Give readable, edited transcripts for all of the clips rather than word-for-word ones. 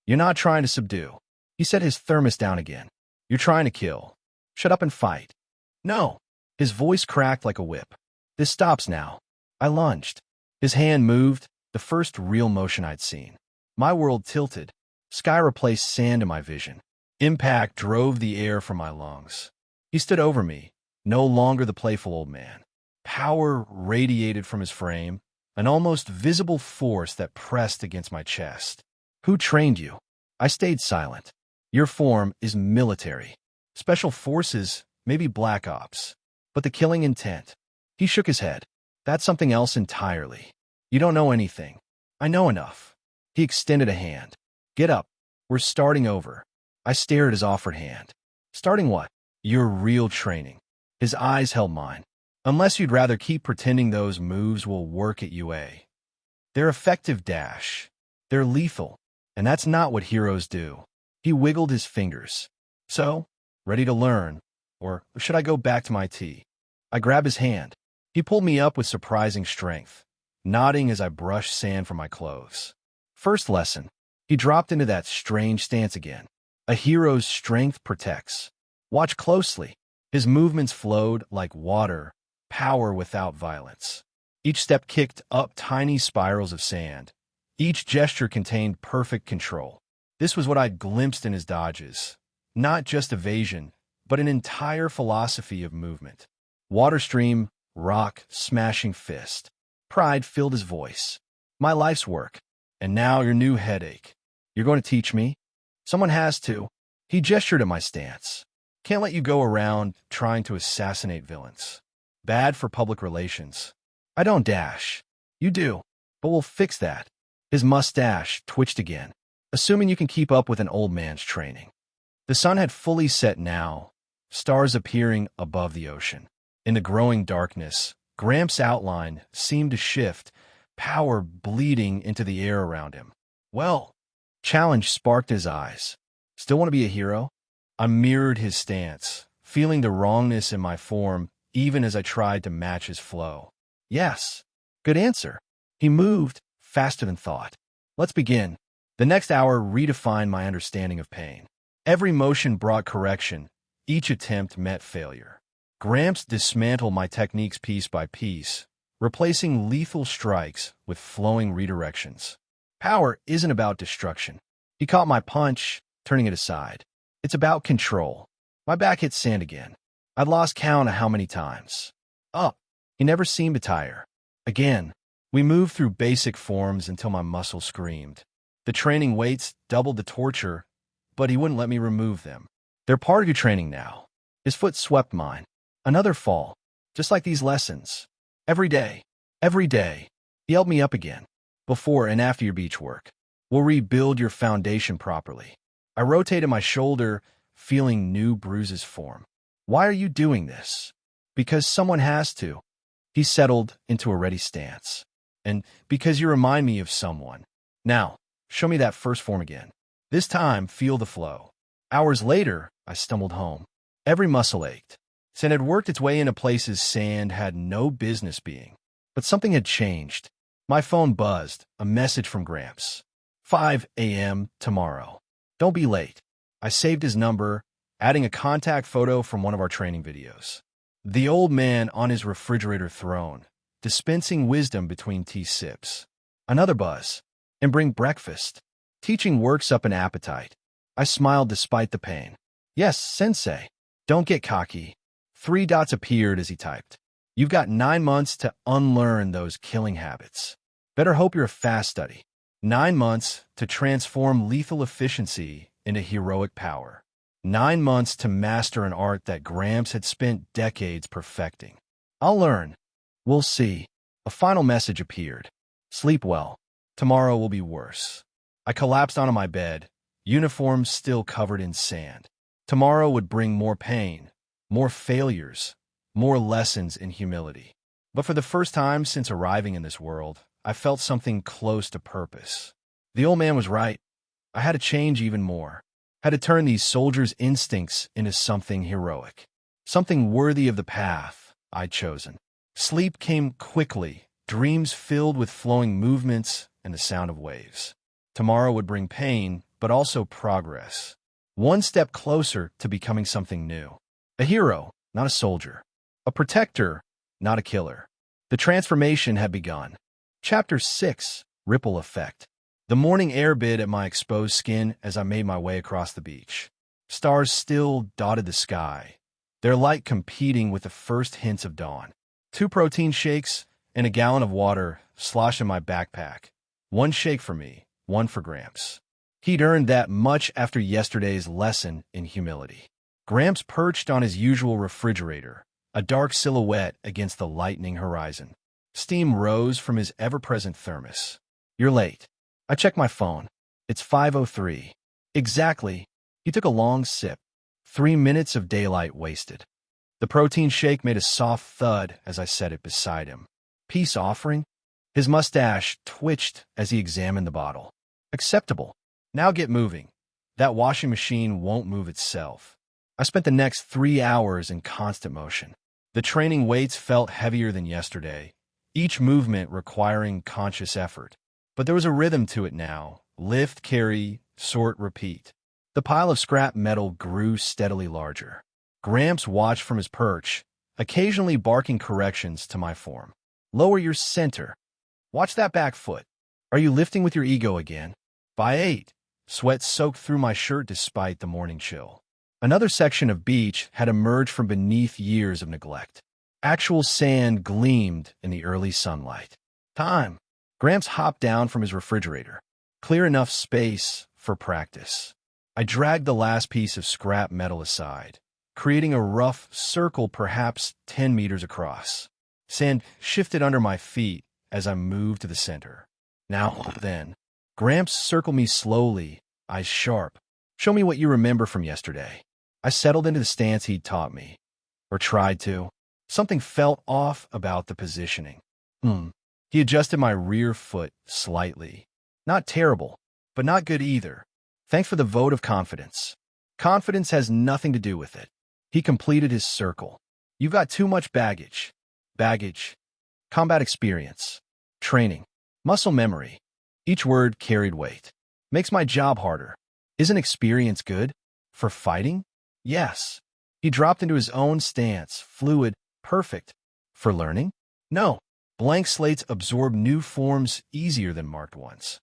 You're not trying to subdue. He set his thermos down again. You're trying to kill. Shut up and fight. No. His voice cracked like a whip. This stops now. I lunged. His hand moved, the first real motion I'd seen. My world tilted. Sky replaced sand in my vision. Impact drove the air from my lungs. He stood over me, no longer the playful old man. Power radiated from his frame, an almost visible force that pressed against my chest. Who trained you? I stayed silent. Your form is military. Special forces, maybe black ops. But the killing intent. He shook his head. That's something else entirely. You don't know anything. I know enough. He extended a hand. Get up. We're starting over. I stared at his offered hand. Starting what? Your real training. His eyes held mine. Unless you'd rather keep pretending those moves will work at UA. They're effective, Dash. They're lethal. And that's not what heroes do. He wiggled his fingers. So, ready to learn? Or should I go back to my tea? I grabbed his hand. He pulled me up with surprising strength, nodding as I brushed sand from my clothes. First lesson. He dropped into that strange stance again. A hero's strength protects. Watch closely. His movements flowed like water, power without violence. Each step kicked up tiny spirals of sand. Each gesture contained perfect control. This was what I'd glimpsed in his dodges. Not just evasion, but an entire philosophy of movement. Water stream, rock, smashing fist. Pride filled his voice. My life's work. And now your new headache. You're going to teach me? Someone has to. He gestured at my stance. Can't let you go around trying to assassinate villains. Bad for public relations. I don't, Dash. You do. But we'll fix that. His mustache twitched again. Assuming you can keep up with an old man's training. The sun had fully set now, stars appearing above the ocean. In the growing darkness, Gramps' outline seemed to shift, power bleeding into the air around him. Well, challenge sparked his eyes. Still want to be a hero? I mirrored his stance, feeling the wrongness in my form even as I tried to match his flow. Yes. Good answer. He moved faster than thought. Let's begin. The next hour redefined my understanding of pain. Every motion brought correction. Each attempt met failure. Gramps dismantled my techniques piece by piece, replacing lethal strikes with flowing redirections. Power isn't about destruction. He caught my punch, turning it aside. It's about control. My back hit sand again. I'd lost count of how many times. Up. He never seemed to tire. Again. We moved through basic forms until my muscles screamed. The training weights doubled the torture, but he wouldn't let me remove them. They're part of your training now. His foot swept mine. Another fall. Just like these lessons. Every day. Every day. He held me up again. Before and after your beach work. We'll rebuild your foundation properly. I rotated my shoulder, feeling new bruises form. Why are you doing this? Because someone has to. He settled into a ready stance. And because you remind me of someone. Now, show me that first form again. This time, feel the flow. Hours later, I stumbled home. Every muscle ached. Sand had worked its way into places sand had no business being. But something had changed. My phone buzzed, a message from Gramps. 5 a.m. tomorrow. Don't be late. I saved his number, adding a contact photo from one of our training videos. The old man on his refrigerator throne, dispensing wisdom between tea sips. Another buzz. And bring breakfast. Teaching works up an appetite. I smiled despite the pain. Yes, sensei. Don't get cocky. 3 dots appeared as he typed. You've got 9 months to unlearn those killing habits. Better hope you're a fast study. 9 months to transform lethal efficiency into heroic power. 9 months to master an art that Gramps had spent decades perfecting. I'll learn. We'll see. A final message appeared. Sleep well. Tomorrow will be worse. I collapsed onto my bed, uniform still covered in sand. Tomorrow would bring more pain, more failures, more lessons in humility. But for the first time since arriving in this world, I felt something close to purpose. The old man was right. I had to change even more. Had to turn these soldiers' instincts into something heroic. Something worthy of the path I'd chosen. Sleep came quickly, dreams filled with flowing movements and the sound of waves. Tomorrow would bring pain, but also progress. One step closer to becoming something new. A hero, not a soldier. A protector, not a killer. The transformation had begun. Chapter 6, Ripple Effect. The morning air bit at my exposed skin as I made my way across the beach. Stars still dotted the sky, their light competing with the first hints of dawn. 2 protein shakes and a gallon of water sloshed in my backpack. 1 shake for me, 1 for Gramps. He'd earned that much after yesterday's lesson in humility. Gramps perched on his usual refrigerator, a dark silhouette against the lightening horizon. Steam rose from his ever-present thermos. "You're late." I checked my phone. It's 5:03. Exactly. He took a long sip. 3 minutes of daylight wasted. The protein shake made a soft thud as I set it beside him. Peace offering? His mustache twitched as he examined the bottle. Acceptable. Now get moving. That washing machine won't move itself. I spent the next 3 hours in constant motion. The training weights felt heavier than yesterday, each movement requiring conscious effort. But there was a rhythm to it now. Lift, carry, sort, repeat. The pile of scrap metal grew steadily larger. Gramps watched from his perch, occasionally barking corrections to my form. "Lower your center. Watch that back foot. Are you lifting with your ego again?" By 8, sweat soaked through my shirt despite the morning chill. Another section of beach had emerged from beneath years of neglect. Actual sand gleamed in the early sunlight. Time. Gramps hopped down from his refrigerator. Clear enough space for practice. I dragged the last piece of scrap metal aside, creating a rough circle perhaps 10 meters across. Sand shifted under my feet as I moved to the center. Now, then. Gramps circled me slowly, eyes sharp. "Show me what you remember from yesterday." I settled into the stance he'd taught me. Or tried to. Something felt off about the positioning. He adjusted my rear foot slightly. Not terrible, but not good either. Thanks for the vote of confidence. Confidence has nothing to do with it. He completed his circle. "You've got too much baggage." Baggage. Combat experience. Training. Muscle memory. Each word carried weight. "Makes my job harder." "Isn't experience good? For fighting?" "Yes." He dropped into his own stance, fluid, perfect. "For learning?" "No." Blank slates absorb new forms easier than marked ones.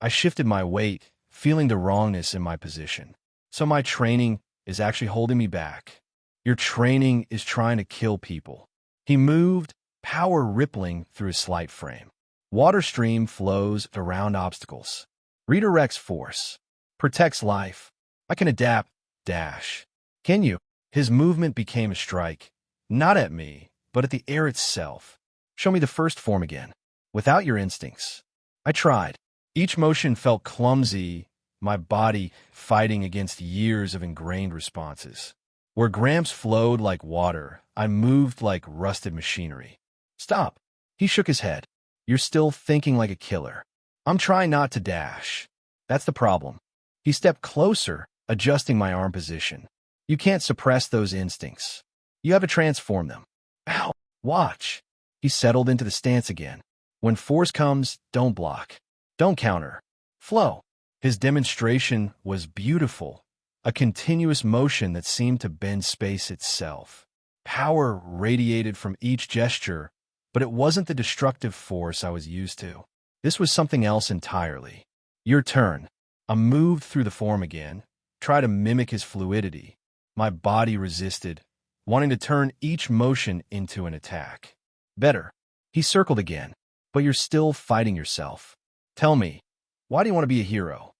I shifted my weight, feeling the wrongness in my position. "So my training is actually holding me back." "Your training is trying to kill people." He moved, power rippling through his slight frame. Water stream flows around obstacles. Redirects force. Protects life. I can adapt. Dash. "Can you?" His movement became a strike. Not at me, but at the air itself. "Show me the first form again." "Without your instincts." I tried. Each motion felt clumsy, my body fighting against years of ingrained responses. Where Gramps flowed like water, I moved like rusted machinery. "Stop." He shook his head. "You're still thinking like a killer." "I'm trying not to dash." "That's the problem." He stepped closer, adjusting my arm position. "You can't suppress those instincts. You have to transform them." "Ow." "Watch." He settled into the stance again. "When force comes, don't block. Don't counter. Flow." His demonstration was beautiful, a continuous motion that seemed to bend space itself. Power radiated from each gesture, but it wasn't the destructive force I was used to. This was something else entirely. "Your turn." I moved through the form again, tried to mimic his fluidity. My body resisted, wanting to turn each motion into an attack. "Better." He circled again. "But you're still fighting yourself." "Tell me, why do you want to be a hero?"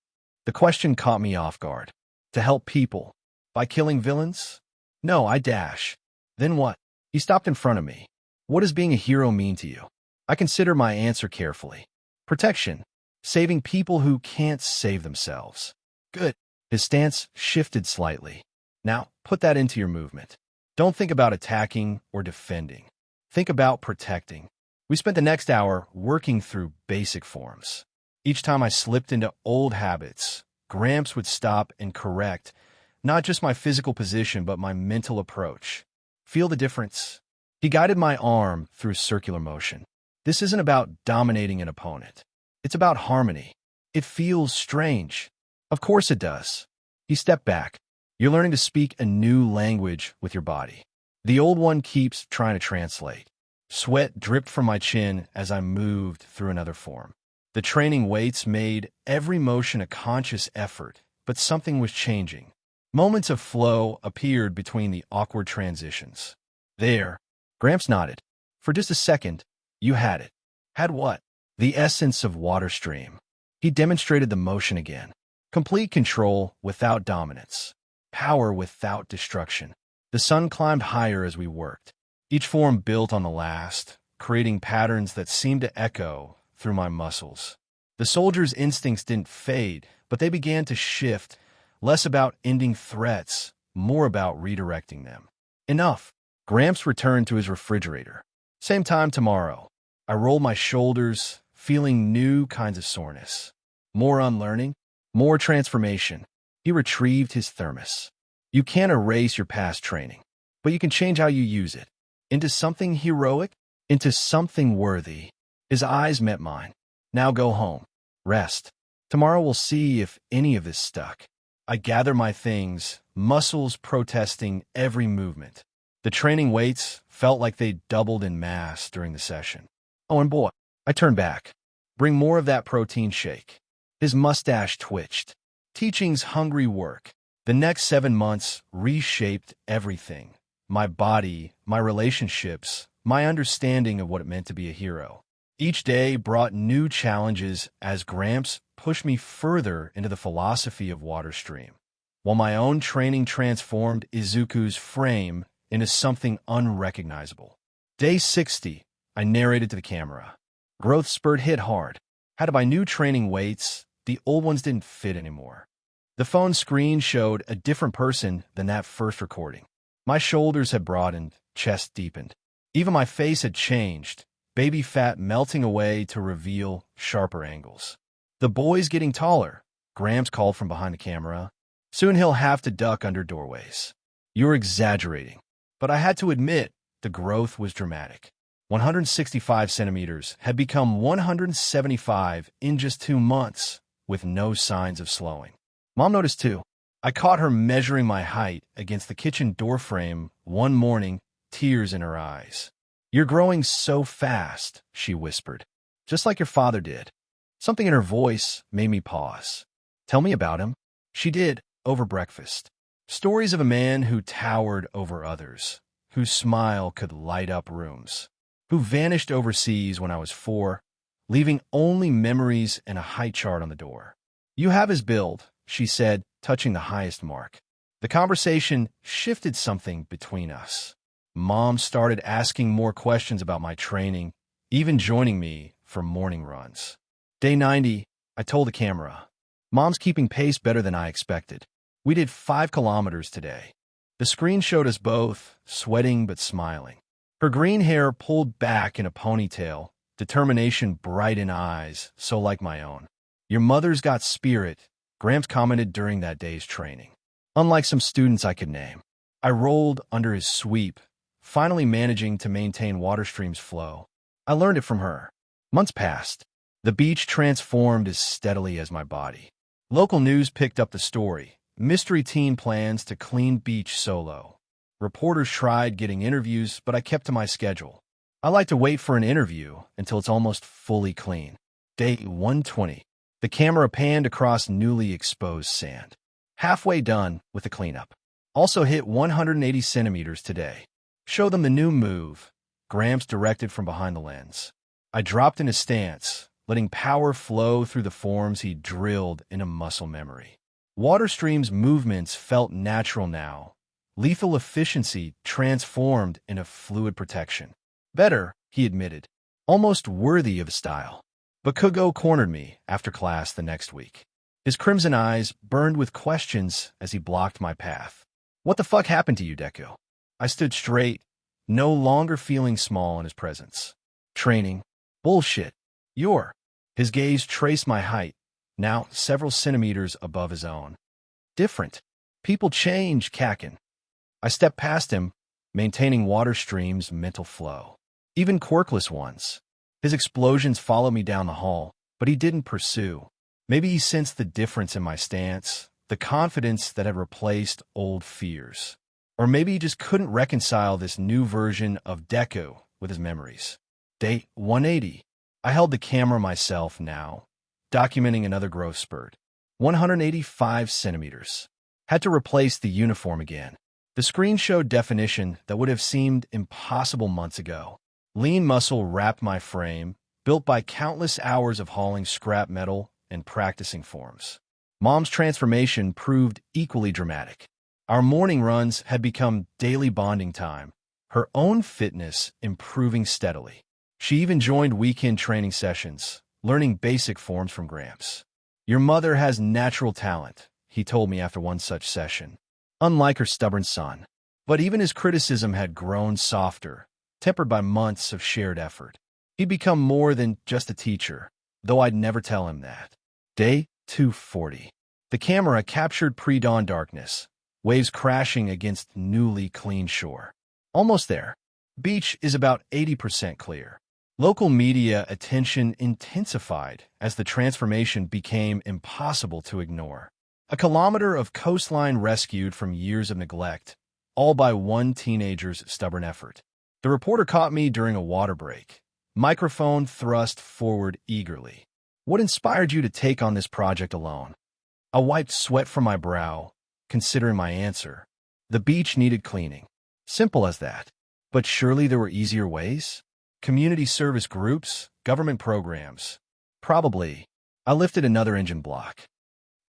The question caught me off guard. "To help people." "By killing villains?" "No, I dash." "Then what?" He stopped in front of me. "What does being a hero mean to you?" I considered my answer carefully. "Protection. Saving people who can't save themselves." "Good." His stance shifted slightly. "Now, put that into your movement. Don't think about attacking or defending. Think about protecting." We spent the next hour working through basic forms. Each time I slipped into old habits, Gramps would stop and correct not just my physical position, but my mental approach. "Feel the difference?" He guided my arm through circular motion. "This isn't about dominating an opponent. It's about harmony." "It feels strange." Of course it does. He stepped back. You're learning to speak a new language with your body. The old one keeps trying to translate. Sweat dripped from my chin as I moved through another form. The training weights made every motion a conscious effort, but something was changing. Moments of flow appeared between the awkward transitions. There, Gramps nodded. For just a second, you had it. Had what? The essence of water stream. He demonstrated the motion again. Complete control without dominance. Power without destruction. The sun climbed higher as we worked. Each form built on the last, creating patterns that seemed to echo through my muscles. The soldier's instincts didn't fade, but they began to shift, less about ending threats, more about redirecting them. Enough. Gramps returned to his refrigerator. Same time tomorrow. I rolled my shoulders, feeling new kinds of soreness. More unlearning, more transformation. He retrieved his thermos. You can't erase your past training, but you can change how you use it. Into something heroic, into something worthy. His eyes met mine. Now go home. Rest. Tomorrow we'll see if any of this stuck. I gather my things, muscles protesting every movement. The training weights felt like they doubled in mass during the session. Oh, and boy, I turned back. Bring more of that protein shake. His mustache twitched. Teaching's hungry work. The next 7 months reshaped everything. My body, my relationships, my understanding of what it meant to be a hero. Each day brought new challenges as Gramps pushed me further into the philosophy of water stream, while my own training transformed Izuku's frame into something unrecognizable. Day 60, I narrated to the camera. Growth spurt hit hard. Had to buy new training weights. The old ones didn't fit anymore. The phone screen showed a different person than that first recording. My shoulders had broadened, chest deepened. Even my face had changed, baby fat melting away to reveal sharper angles. The boy's getting taller, Gramps called from behind the camera. Soon he'll have to duck under doorways. You're exaggerating. But I had to admit, the growth was dramatic. 165 centimeters had become 175 in just 2 months, with no signs of slowing. Mom noticed too. I caught her measuring my height against the kitchen doorframe one morning, tears in her eyes. You're growing so fast, she whispered. Just like your father did. Something in her voice made me pause. Tell me about him. She did, over breakfast. Stories of a man who towered over others, whose smile could light up rooms, who vanished overseas when I was 4, leaving only memories and a height chart on the door. You have his build, she said, touching the highest mark. The conversation shifted something between us. Mom started asking more questions about my training, even joining me for morning runs. Day 90, I told the camera. Mom's keeping pace better than I expected. We did 5 kilometers today. The screen showed us both, sweating but smiling. Her green hair pulled back in a ponytail, determination bright in eyes, so like my own. Your mother's got spirit, Gramps commented during that day's training. Unlike some students I could name. I rolled under his sweep, finally managing to maintain Waterstream's flow. I learned it from her. Months passed. The beach transformed as steadily as my body. Local news picked up the story. Mystery teen plans to clean beach solo. Reporters tried getting interviews, but I kept to my schedule. I like to wait for an interview until it's almost fully clean. Day 120. The camera panned across newly exposed sand. Halfway done with the cleanup. Also hit 180 centimeters today. Show them the new move, Gramps directed from behind the lens. I dropped in a stance, letting power flow through the forms he drilled into muscle memory. Waterstream's movements felt natural now. Lethal efficiency transformed into fluid protection. Better, he admitted. Almost worthy of style. But Kugo cornered me after class the next week. His crimson eyes burned with questions as he blocked my path. What the fuck happened to you, Deku? I stood straight, no longer feeling small in his presence. Training. Bullshit. His gaze traced my height, now several centimeters above his own. Different. People change, Kakin. I stepped past him, maintaining Waterstream's mental flow. Even quirkless ones. His explosions followed me down the hall, but he didn't pursue. Maybe he sensed the difference in my stance, the confidence that had replaced old fears. Or maybe he just couldn't reconcile this new version of Deku with his memories. Day 180. I held the camera myself now, documenting another growth spurt. 185 centimeters. Had to replace the uniform again. The screen showed definition that would have seemed impossible months ago. Lean muscle wrapped my frame, built by countless hours of hauling scrap metal and practicing forms. Mom's transformation proved equally dramatic. Our morning runs had become daily bonding time, her own fitness improving steadily. She even joined weekend training sessions, learning basic forms from Gramps. Your mother has natural talent, he told me after one such session, unlike her stubborn son. But even his criticism had grown softer, tempered by months of shared effort. He'd become more than just a teacher, though I'd never tell him that. Day 240. The camera captured pre-dawn darkness, waves crashing against newly clean shore. Almost there. Beach is about 80% clear. Local media attention intensified as the transformation became impossible to ignore. A kilometer of coastline rescued from years of neglect, all by one teenager's stubborn effort. The reporter caught me during a water break, microphone thrust forward eagerly. What inspired you to take on this project alone? I wiped sweat from my brow, considering my answer. The beach needed cleaning. Simple as that. But surely there were easier ways? Community service groups, government programs. Probably. I lifted another engine block.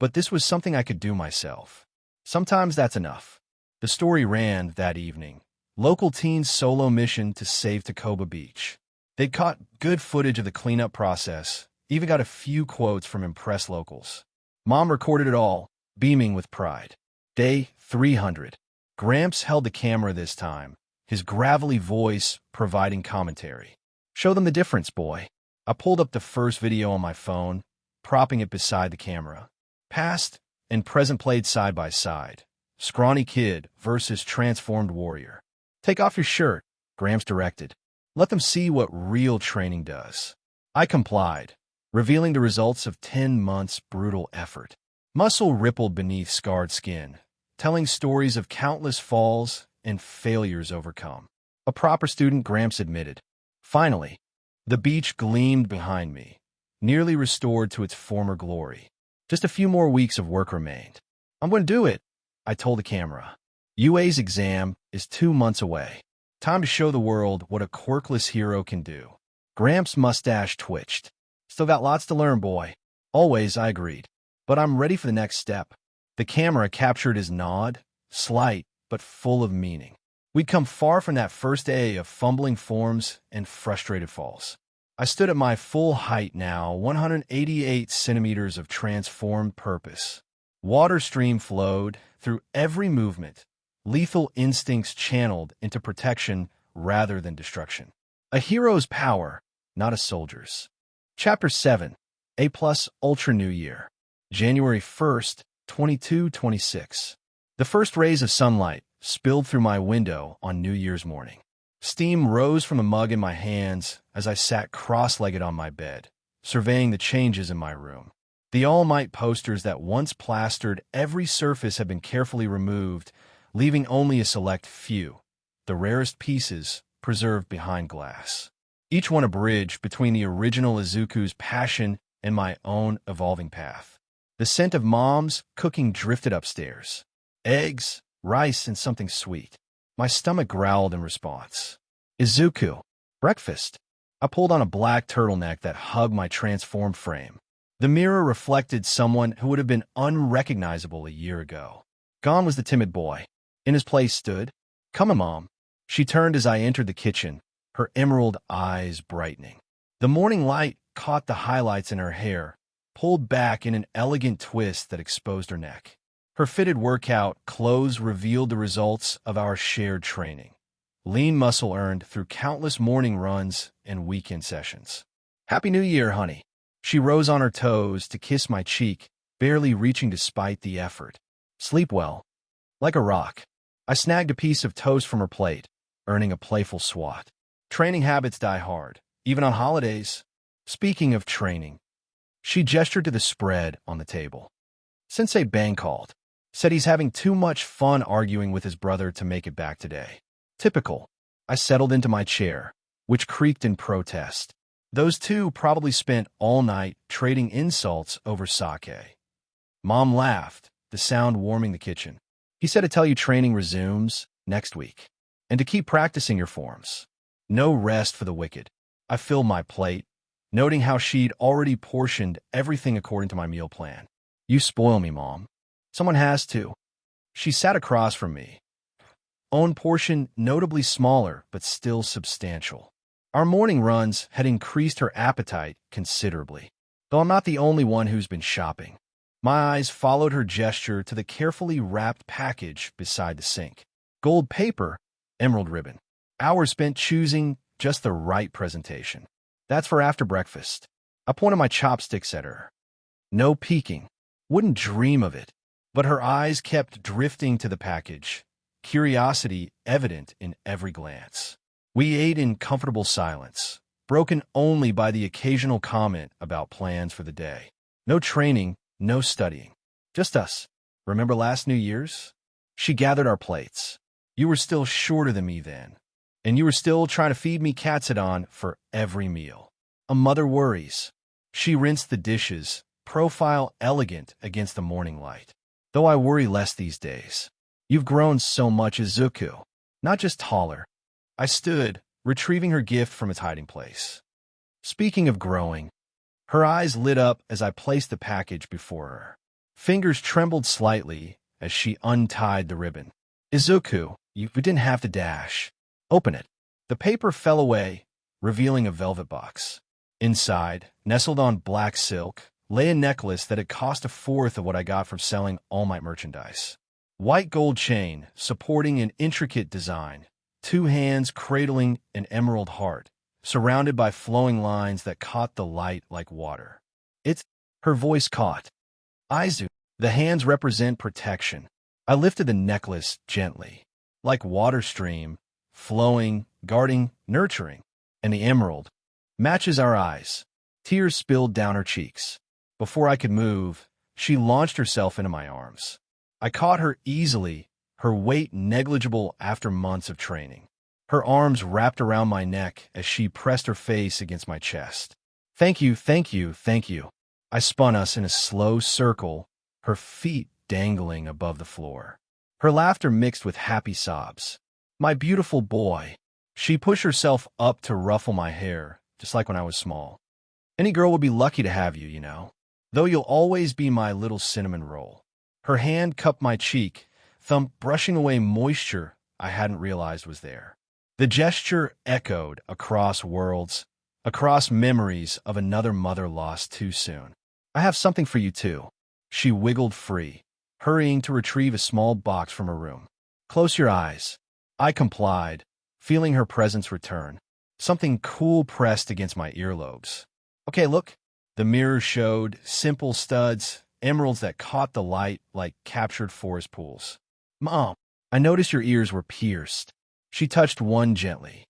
But this was something I could do myself. Sometimes that's enough. The story ran that evening. Local teens' solo mission to save Tacoba Beach. They'd caught good footage of the cleanup process, even got a few quotes from impressed locals. Mom recorded it all, beaming with pride. Day 300. Gramps held the camera this time, his gravelly voice providing commentary. Show them the difference, boy. I pulled up the first video on my phone, propping it beside the camera. Past and present played side by side. Scrawny kid versus transformed warrior. Take off your shirt, Gramps directed. Let them see what real training does. I complied, revealing the results of 10 months' brutal effort. Muscle rippled beneath scarred skin, telling stories of countless falls and failures overcome. A proper student, Gramps admitted. Finally, the beach gleamed behind me, nearly restored to its former glory. Just a few more weeks of work remained. I'm going to do it, I told the camera. UA's exam is 2 months away. Time to show the world what a quirkless hero can do. Gramps' mustache twitched. Still got lots to learn, boy. Always, I agreed. But I'm ready for the next step. The camera captured his nod, slight but full of meaning. We'd come far from that first day of fumbling forms and frustrated falls. I stood at my full height now, 188 centimeters of transformed purpose. Water stream flowed through every movement, lethal instincts channeled into protection rather than destruction. A hero's power, not a soldier's. Chapter 7. A+ Ultra New Year. January 1st, 2226. The first rays of sunlight spilled through my window on New Year's morning. Steam rose from a mug in my hands as I sat cross-legged on my bed, surveying the changes in my room. The All Might posters that once plastered every surface had been carefully removed, leaving only a select few, the rarest pieces, preserved behind glass. Each one a bridge between the original Izuku's passion and my own evolving path. The scent of Mom's cooking drifted upstairs. Eggs, rice, and something sweet. My stomach growled in response. Izuku. Breakfast. I pulled on a black turtleneck that hugged my transformed frame. The mirror reflected someone who would have been unrecognizable a year ago. Gone was the timid boy. In his place stood, "Come on, Mom." She turned as I entered the kitchen, her emerald eyes brightening. The morning light caught the highlights in her hair, pulled back in an elegant twist that exposed her neck. Her fitted workout clothes revealed the results of our shared training. Lean muscle earned through countless morning runs and weekend sessions. "Happy New Year, honey." She rose on her toes to kiss my cheek, barely reaching despite the effort. "Sleep well." Like a rock, I snagged a piece of toast from her plate, earning a playful swat. Training habits die hard, even on holidays. Speaking of training, She gestured to the spread on the table. Sensei Bang called. Said he's having too much fun arguing with his brother to make it back today. Typical. I settled into my chair, which creaked in protest. Those two probably spent all night trading insults over sake. Mom laughed, the sound warming the kitchen. He said to tell you training resumes next week, and to keep practicing your forms. No rest for the wicked. I filled my plate, noting how she'd already portioned everything according to my meal plan. You spoil me, Mom. Someone has to. She sat across from me. Own portion notably smaller, but still substantial. Our morning runs had increased her appetite considerably, though I'm not the only one who's been shopping. My eyes followed her gesture to the carefully wrapped package beside the sink. Gold paper, emerald ribbon. Hours spent choosing just the right presentation. That's for after breakfast. I pointed my chopsticks at her. No peeking. Wouldn't dream of it. But her eyes kept drifting to the package, curiosity evident in every glance. We ate in comfortable silence, broken only by the occasional comment about plans for the day. No training, no studying. Just us. Remember last New Year's? She gathered our plates. You were still shorter than me then, and you were still trying to feed me katsudan for every meal. A mother worries. She rinsed the dishes, profile elegant against the morning light. Though I worry less these days. You've grown so much, Izuku. Not just taller. I stood, retrieving her gift from its hiding place. Speaking of growing, her eyes lit up as I placed the package before her. Fingers trembled slightly as she untied the ribbon. Izuku, you didn't have to dash. Open it. The paper fell away, revealing a velvet box. Inside, nestled on black silk, lay a necklace that had cost a fourth of what I got from selling All Might merchandise. White gold chain, supporting an intricate design. 2 hands cradling an emerald heart, surrounded by flowing lines that caught the light like water. Her voice caught. Izuku, the hands represent protection. I lifted the necklace gently, like water stream, flowing, guarding, nurturing. And the emerald matches our eyes. Tears spilled down her cheeks. Before I could move, she launched herself into my arms. I caught her easily, her weight negligible after months of training. Her arms wrapped around my neck as she pressed her face against my chest. Thank you, thank you, thank you. I spun us in a slow circle, her feet dangling above the floor. Her laughter mixed with happy sobs. My beautiful boy. She pushed herself up to ruffle my hair, just like when I was small. Any girl would be lucky to have you, you know. Though you'll always be my little cinnamon roll. Her hand cupped my cheek, thumb brushing away moisture I hadn't realized was there. The gesture echoed across worlds, across memories of another mother lost too soon. I have something for you too. She wiggled free, hurrying to retrieve a small box from her room. Close your eyes. I complied, feeling her presence return. Something cool pressed against my earlobes. Okay, look. The mirror showed simple studs, emeralds that caught the light like captured forest pools. Mom, I noticed your ears were pierced. She touched one gently.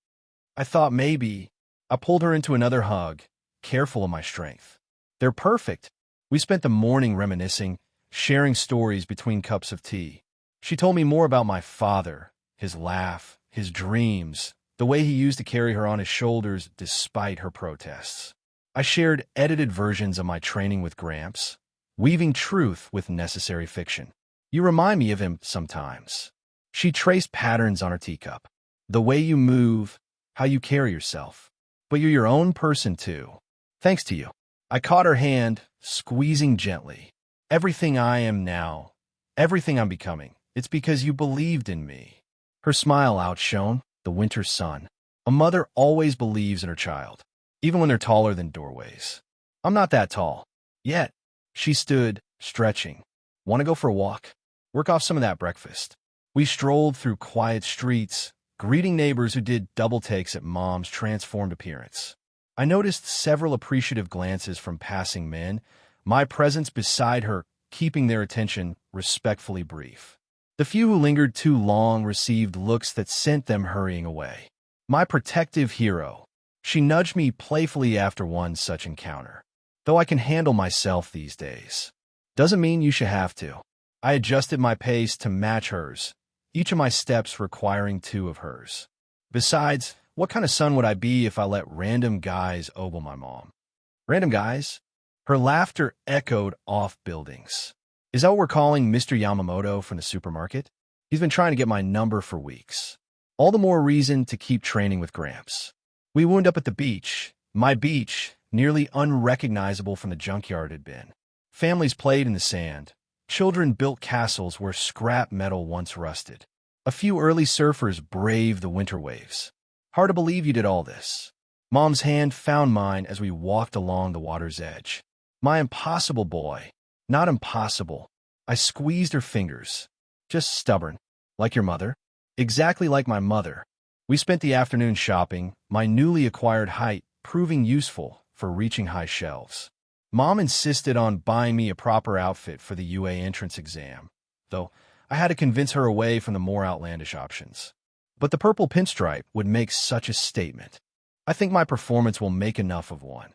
I thought maybe. I pulled her into another hug, careful of my strength. They're perfect. We spent the morning reminiscing, sharing stories between cups of tea. She told me more about my father, his laugh, his dreams, the way he used to carry her on his shoulders despite her protests. I shared edited versions of my training with Gramps, weaving truth with necessary fiction. You remind me of him sometimes. She traced patterns on her teacup. The way you move, how you carry yourself. But you're your own person too. Thanks to you. I caught her hand, squeezing gently. Everything I am now, everything I'm becoming, it's because you believed in me. Her smile outshone the winter sun. A mother always believes in her child, even when they're taller than doorways. I'm not that tall. Yet. She stood, stretching. Want to go for a walk? Work off some of that breakfast. We strolled through quiet streets, greeting neighbors who did double takes at Mom's transformed appearance. I noticed several appreciative glances from passing men, my presence beside her keeping their attention respectfully brief. The few who lingered too long received looks that sent them hurrying away. My protective hero. She nudged me playfully after one such encounter. though I can handle myself these days. Doesn't mean you should have to. I adjusted my pace to match hers, each of my steps requiring two of hers. Besides, what kind of son would I be if I let random guys ogle my mom? Random guys? Her laughter echoed off buildings. Is that what we're calling Mr. Yamamoto from the supermarket? He's been trying to get my number for weeks. All the more reason to keep training with Gramps. We wound up at the beach. My beach, nearly unrecognizable from the junkyard it had been. Families played in the sand. Children built castles where scrap metal once rusted. A few early surfers braved the winter waves. Hard to believe you did all this. Mom's hand found mine as we walked along the water's edge. My impossible boy. Not impossible. I squeezed her fingers. Just stubborn. Like your mother? Exactly like my mother. We spent the afternoon shopping, my newly acquired height proving useful for reaching high shelves. Mom insisted on buying me a proper outfit for the UA entrance exam, though I had to convince her away from the more outlandish options. But the purple pinstripe would make such a statement. I think my performance will make enough of one.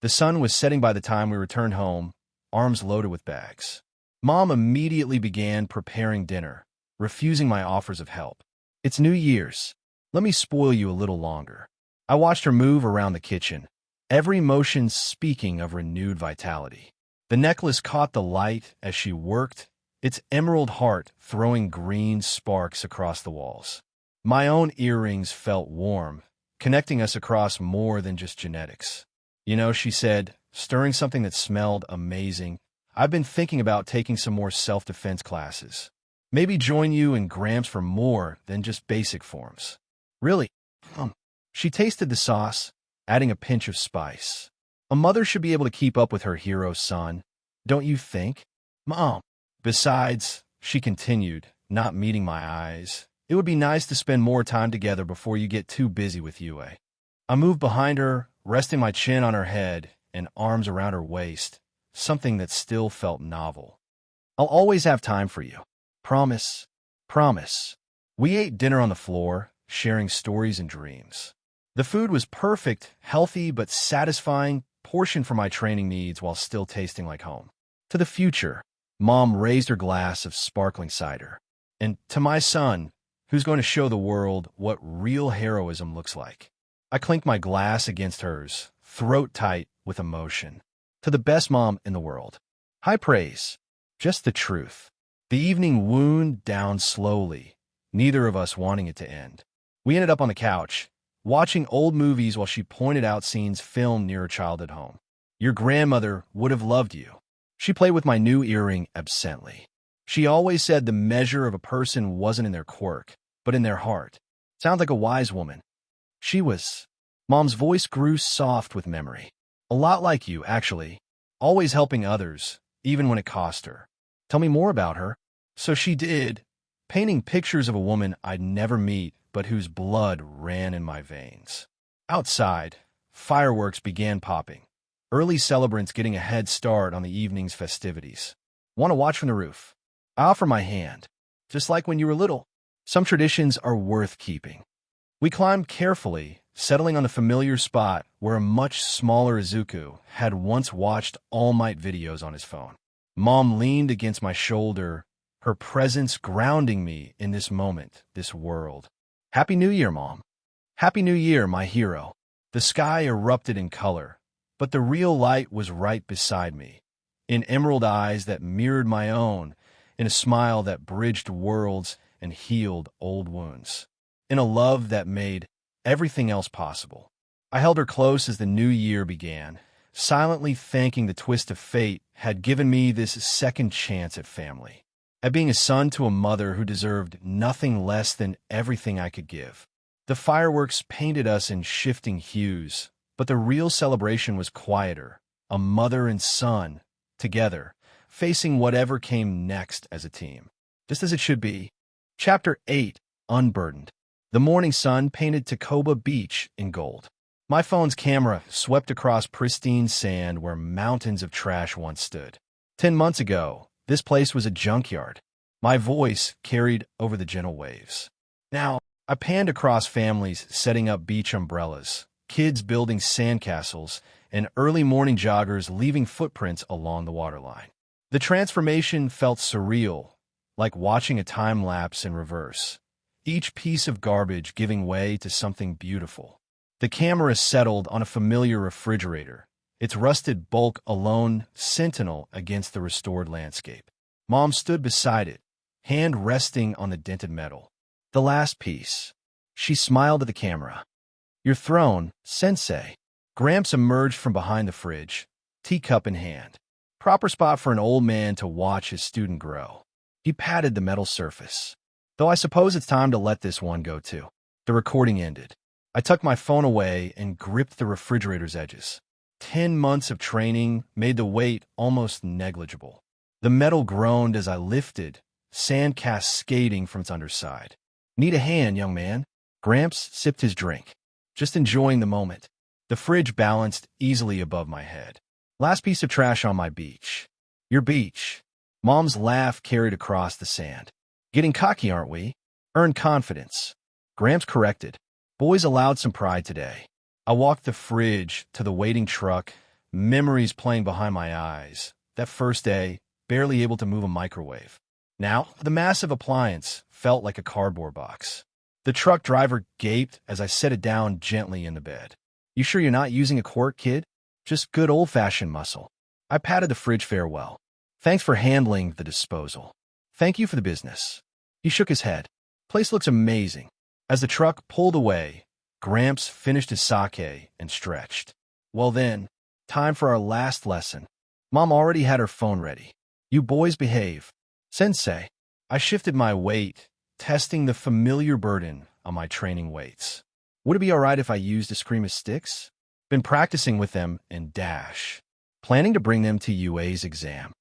The sun was setting by the time we returned home, arms loaded with bags. Mom immediately began preparing dinner, refusing my offers of help. It's New Year's. Let me spoil you a little longer. I watched her move around the kitchen, every motion speaking of renewed vitality. The necklace caught the light as she worked, its emerald heart throwing green sparks across the walls. My own earrings felt warm, connecting us across more than just genetics. You know, she said, stirring something that smelled amazing, I've been thinking about taking some more self-defense classes. Maybe join you and Gramps for more than just basic forms. Really? She tasted the sauce, adding a pinch of spice. A mother should be able to keep up with her hero son, don't you think? Mom. Besides, she continued, not meeting my eyes, it would be nice to spend more time together before you get too busy with UA. I moved behind her, resting my chin on her head and arms around her waist, something that still felt novel. I'll always have time for you. Promise. Promise. We ate dinner on the floor, sharing stories and dreams. The food was perfect, healthy, but satisfying, portioned for my training needs while still tasting like home. To the future, Mom raised her glass of sparkling cider. And to my son, who's going to show the world what real heroism looks like. I clinked my glass against hers, throat tight with emotion. To the best mom in the world. High praise. Just the truth. The evening wound down slowly, neither of us wanting it to end. We ended up on the couch, watching old movies while she pointed out scenes filmed near her childhood home. Your grandmother would have loved you. She played with my new earring absently. She always said the measure of a person wasn't in their quirk, but in their heart. Sounds like a wise woman. She was. Mom's voice grew soft with memory. A lot like you, actually. Always helping others, even when it cost her. Tell me more about her. So she did, painting pictures of a woman I'd never meet, but whose blood ran in my veins. Outside, fireworks began popping. Early celebrants getting a head start on the evening's festivities. Want to watch from the roof? I offer my hand, just like when you were little. Some traditions are worth keeping. We climbed carefully, settling on the familiar spot where a much smaller Izuku had once watched All Might videos on his phone. Mom leaned against my shoulder, her presence grounding me in this moment, this world. Happy New Year, Mom. Happy New Year, my hero. The sky erupted in color, but the real light was right beside me, in emerald eyes that mirrored my own, in a smile that bridged worlds and healed old wounds, in a love that made everything else possible. I held her close as the new year began, silently thanking the twist of fate had given me this second chance at family, at being a son to a mother who deserved nothing less than everything I could give. The fireworks painted us in shifting hues, but the real celebration was quieter, a mother and son, together, facing whatever came next as a team. Just as it should be. Chapter 8, Unburdened. The morning sun painted Tacoba Beach in gold. My phone's camera swept across pristine sand where mountains of trash once stood. 10 months ago, this place was a junkyard. My voice carried over the gentle waves. Now, I panned across families setting up beach umbrellas, kids building sandcastles, and early morning joggers leaving footprints along the waterline. The transformation felt surreal, like watching a time-lapse in reverse, each piece of garbage giving way to something beautiful. The camera settled on a familiar refrigerator, its rusted bulk alone sentinel against the restored landscape. Mom stood beside it, hand resting on the dented metal. The last piece. She smiled at the camera. Your throne, Sensei. Gramps emerged from behind the fridge, teacup in hand. Proper spot for an old man to watch his student grow. He patted the metal surface. Though I suppose it's time to let this one go too. The recording ended. I tucked my phone away and gripped the refrigerator's edges. 10 months of training made the weight almost negligible. The metal groaned as I lifted, sand cascading from its underside. Need a hand, young man? Gramps sipped his drink, just enjoying the moment. The fridge balanced easily above my head. Last piece of trash on my beach. Your beach. Mom's laugh carried across the sand. Getting cocky, aren't we? Earn confidence. Gramps corrected. Boys allowed some pride today. I walked the fridge to the waiting truck, memories playing behind my eyes. That first day, barely able to move a microwave. Now, the massive appliance felt like a cardboard box. The truck driver gaped as I set it down gently in the bed. You sure you're not using a quirk, kid? Just good old-fashioned muscle. I patted the fridge farewell. Thanks for handling the disposal. Thank you for the business. He shook his head. Place looks amazing. As the truck pulled away, Gramps finished his sake and stretched. Well then, time for our last lesson. Mom already had her phone ready. You boys behave. Sensei. I shifted my weight, testing the familiar burden on my training weights. Would it be alright if I used Eskrima sticks? Been practicing with them and dash. Planning to bring them to UA's exam.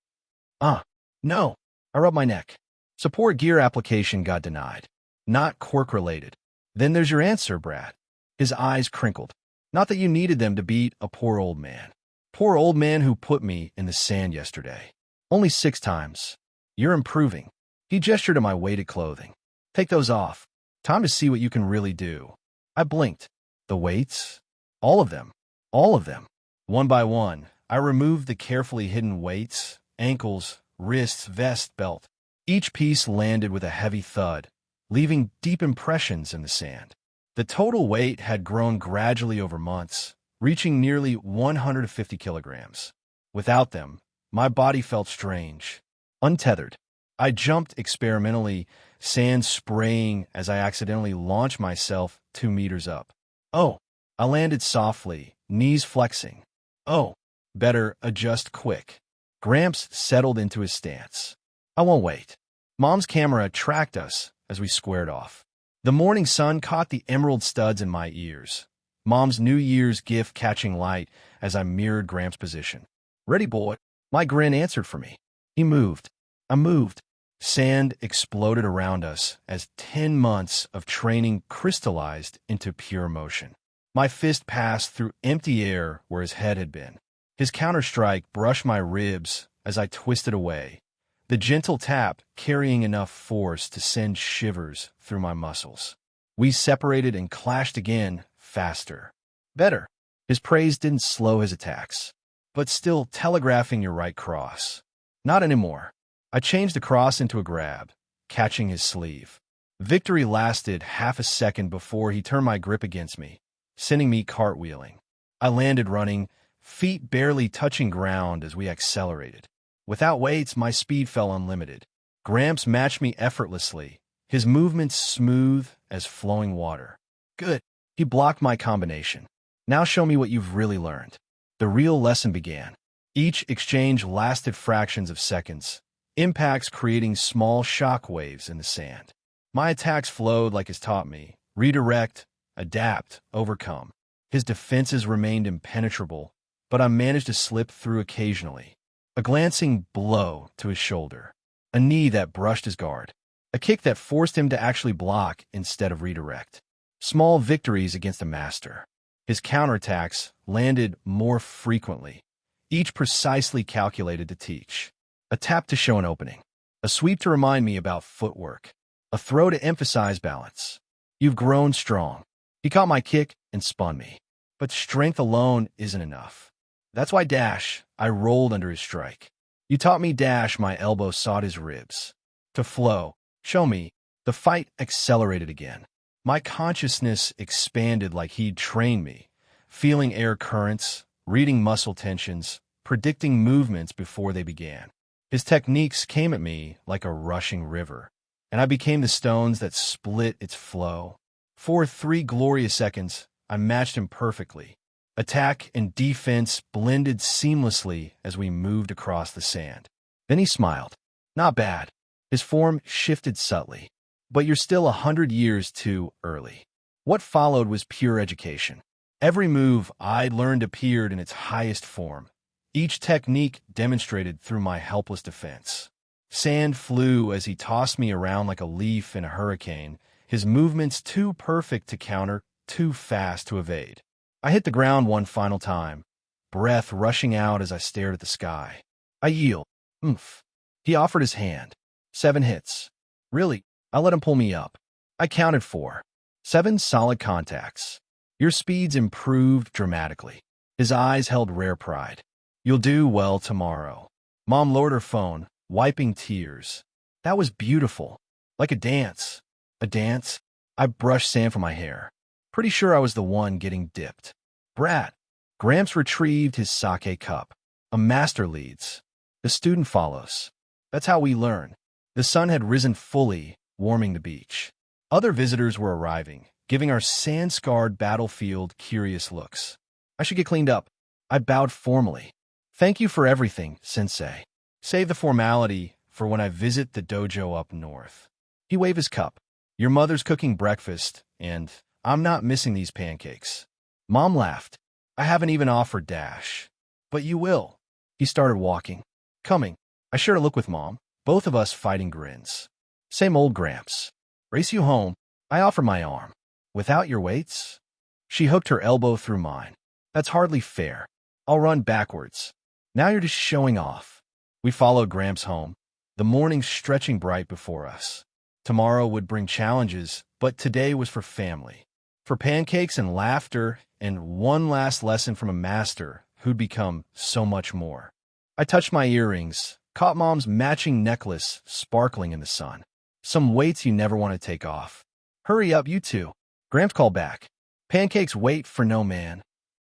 No. I rubbed my neck. Support gear application got denied. Not quirk-related. Then there's your answer, Brad. His eyes crinkled. Not that you needed them to beat a poor old man. Poor old man who put me in the sand yesterday. Only 6 times. You're improving. He gestured at my weighted clothing. Take those off. Time to see what you can really do. I blinked. The weights? All of them. All of them. One by one, I removed the carefully hidden weights, ankles, wrists, vest, belt. Each piece landed with a heavy thud, leaving deep impressions in the sand. The total weight had grown gradually over months, reaching nearly 150 kilograms. Without them, my body felt strange, untethered. I jumped experimentally, sand spraying as I accidentally launched myself 2 meters up. Oh, I landed softly, knees flexing. Oh, better adjust quick. Gramps settled into his stance. I won't wait. Mom's camera tracked us as we squared off. The morning sun caught the emerald studs in my ears. Mom's New Year's gift catching light as I mirrored Gramps' position. Ready, boy. My grin answered for me. He moved. I moved. Sand exploded around us as 10 months of training crystallized into pure motion. My fist passed through empty air where his head had been. His counterstrike brushed my ribs as I twisted away, the gentle tap carrying enough force to send shivers through my muscles. We separated and clashed again, faster. Better. His praise didn't slow his attacks, but still telegraphing your right cross. Not anymore. I changed the cross into a grab, catching his sleeve. Victory lasted half a second before he turned my grip against me, sending me cartwheeling. I landed running, feet barely touching ground as we accelerated. Without weights, my speed fell unlimited. Gramps matched me effortlessly, his movements smooth as flowing water. Good. He blocked my combination. Now show me what you've really learned. The real lesson began. Each exchange lasted fractions of seconds, impacts creating small shock waves in the sand. My attacks flowed like he's taught me. Redirect, adapt, overcome. His defenses remained impenetrable, but I managed to slip through occasionally. A glancing blow to his shoulder. A knee that brushed his guard. A kick that forced him to actually block instead of redirect. Small victories against a master. His counterattacks landed more frequently, each precisely calculated to teach. A tap to show an opening. A sweep to remind me about footwork. A throw to emphasize balance. You've grown strong. He caught my kick and spun me. But strength alone isn't enough. That's why dash, I rolled under his strike. You taught me dash, my elbow sought his ribs. To flow, show me. The fight accelerated again. My consciousness expanded like he'd trained me, feeling air currents, reading muscle tensions, predicting movements before they began. His techniques came at me like a rushing river, and I became the stones that split its flow. For 3 glorious seconds, I matched him perfectly. Attack and defense blended seamlessly as we moved across the sand. Then he smiled. Not bad. His form shifted subtly. But you're still 100 years too early. What followed was pure education. Every move I'd learned appeared in its highest form. Each technique demonstrated through my helpless defense. Sand flew as he tossed me around like a leaf in a hurricane, his movements too perfect to counter, too fast to evade. I hit the ground one final time, breath rushing out as I stared at the sky. I yield. Oomph. He offered his hand. 7 hits. Really? I let him pull me up. I counted 4. 7 solid contacts. Your speeds improved dramatically. His eyes held rare pride. You'll do well tomorrow. Mom lowered her phone, wiping tears. That was beautiful. Like a dance. A dance? I brushed sand from my hair. Pretty sure I was the one getting dipped. Brat. Gramps retrieved his sake cup. A master leads. The student follows. That's how we learn. The sun had risen fully, warming the beach. Other visitors were arriving, giving our sand-scarred battlefield curious looks. I should get cleaned up. I bowed formally. Thank you for everything, Sensei. Save the formality for when I visit the dojo up north. He waved his cup. Your mother's cooking breakfast, and I'm not missing these pancakes. Mom laughed. I haven't even offered dash. But you will. He started walking. Coming. I shared a look with Mom, both of us fighting grins. Same old Gramps. Race you home. I offer my arm. Without your weights? She hooked her elbow through mine. That's hardly fair. I'll run backwards. Now you're just showing off. We followed Gramps home, the morning stretching bright before us. Tomorrow would bring challenges, but today was for family. For pancakes and laughter, and one last lesson from a master who'd become so much more. I touched my earrings, caught Mom's matching necklace sparkling in the sun. Some weights you never want to take off. Hurry up, you two. Gramps called back. Pancakes wait for no man.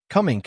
Coming.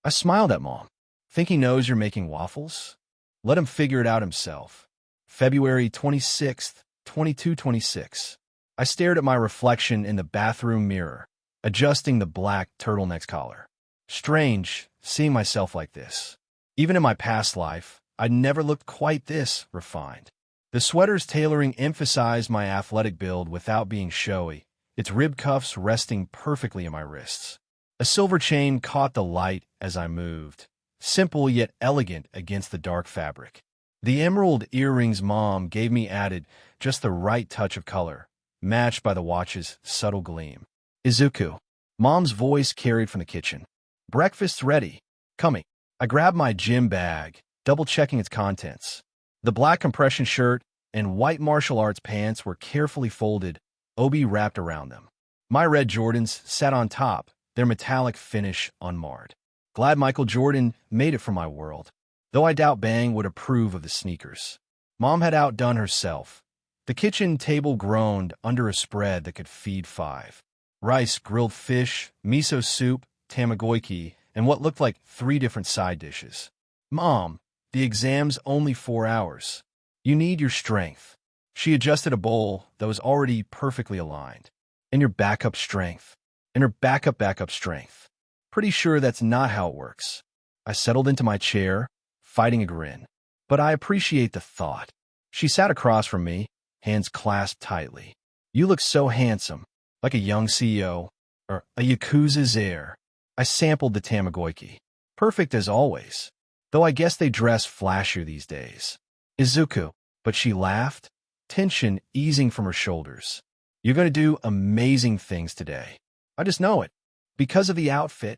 I smiled at Mom. Think he knows you're making waffles? Let him figure it out himself. February 26th, 2226. I stared at my reflection in the bathroom mirror, adjusting the black turtleneck collar. Strange, seeing myself like this. Even in my past life, I'd never looked quite this refined. The sweater's tailoring emphasized my athletic build without being showy, its rib cuffs resting perfectly in my wrists. A silver chain caught the light as I moved, simple yet elegant against the dark fabric. The emerald earrings Mom gave me added just the right touch of color, matched by the watch's subtle gleam. Izuku. Mom's voice carried from the kitchen. Breakfast's ready. Coming. I grabbed my gym bag, double-checking its contents. The black compression shirt and white martial arts pants were carefully folded, obi wrapped around them. My red Jordans sat on top, their metallic finish unmarred. Glad Michael Jordan made it for my world, though I doubt Bang would approve of the sneakers. Mom had outdone herself. The kitchen table groaned under a spread that could feed 5. Rice, grilled fish, miso soup, tamagoyaki, and what looked like 3 different side dishes. Mom, the exam's only 4 hours. You need your strength. She adjusted a bowl that was already perfectly aligned. And your backup strength. And her backup strength. Pretty sure that's not how it works. I settled into my chair, fighting a grin. But I appreciate the thought. She sat across from me, hands clasped tightly. You look so handsome, like a young CEO, or a Yakuza's heir. I sampled the tamagoyaki. Perfect as always. Though I guess they dress flashier these days. Izuku. But she laughed, tension easing from her shoulders. You're going to do amazing things today. I just know it. Because of the outfit.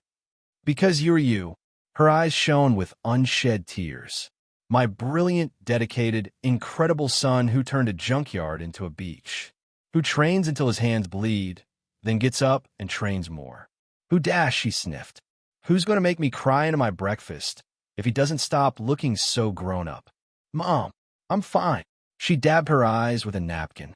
Because you're you. Her eyes shone with unshed tears. My brilliant, dedicated, incredible son who turned a junkyard into a beach. Who trains until his hands bleed, then gets up and trains more. Who dash, she sniffed. Who's going to make me cry into my breakfast if he doesn't stop looking so grown up? Mom, I'm fine. She dabbed her eyes with a napkin.